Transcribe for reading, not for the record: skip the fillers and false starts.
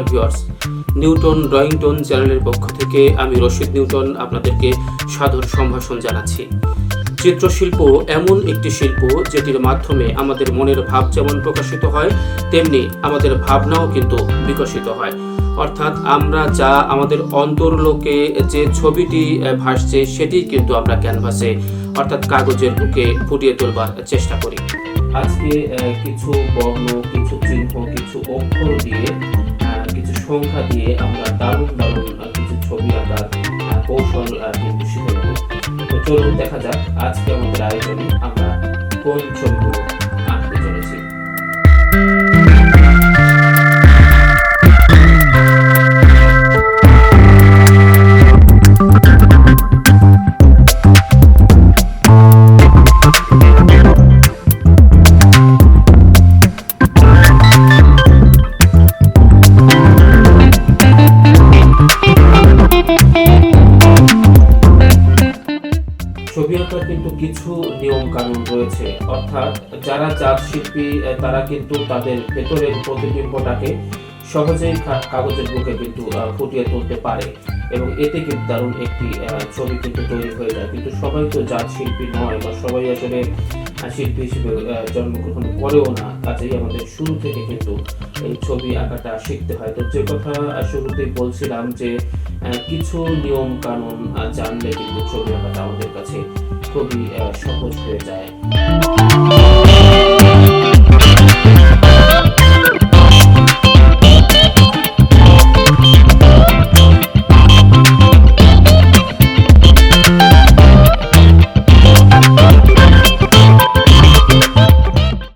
Dear viewers, Newton drawing tone চ্যানেলের পক্ষ থেকে আমি রশিদ নিউটন আপনাদেরকে সাদর সম্ভাষণ জানাচ্ছি। চিত্রশিল্প এমন একটি শিল্প যেটির মাধ্যমে আমাদের মনের ভাব যেমন প্রকাশিত হয়, তেমনি আমাদের ভাবনাও কিন্তু বিকশিত হয়। অর্থাৎ আমরা যা আমাদের অন্তর্লোকে যে ছবিটি ভাসছে সেটি কিন্তু আমরা ক্যানভাসে অর্থাৎ কাগজের বুকে ফুটিয়ে তোলবার চেষ্টা করি। আজকে কিছু বর্ণ, কিছু চিহ্ন, কিছু অক্ষর দিয়ে, কিছু সংখ্যা দিয়ে আমরা দারুণ কিছু ছবি আঁকার কৌশল কিন্তু শিখে নেব। তো চলুন দেখা যাক আজকে আমাদের আয়োজনে আমরা কোন ছবিগুলো আঁকতে চলেছি। ছবি আঁকার কিন্তু কিছু নিয়ম কানুন রয়েছে, অর্থাৎ যারা জাত শিল্পী তারা কিন্তু তাদের ভেতরের প্রতিবিম্বটাকে সহজেই কাগজের বুকে কিন্তু ফুটিয়ে তুলতে পারে এবং এতে কিন্তু দারুণ একটি ছবি কিন্তু তৈরি হয়ে যায়। কিন্তু সবাই তো জাত শিল্পী নয় বা সবাই আসলে শিল্পী হিসেবে জন্মগ্রহণ করেও না, কাজেই আমাদের শুরু থেকে কিন্তু এই ছবি আঁকাটা শিখতে হয়। তো যে কথা শুরুতেই বলছিলাম যে কিছু নিয়ম কানুন জানলে কিন্তু ছবি আঁকাটা আমাদের কাছে খুবই সহজ হয়ে যায়।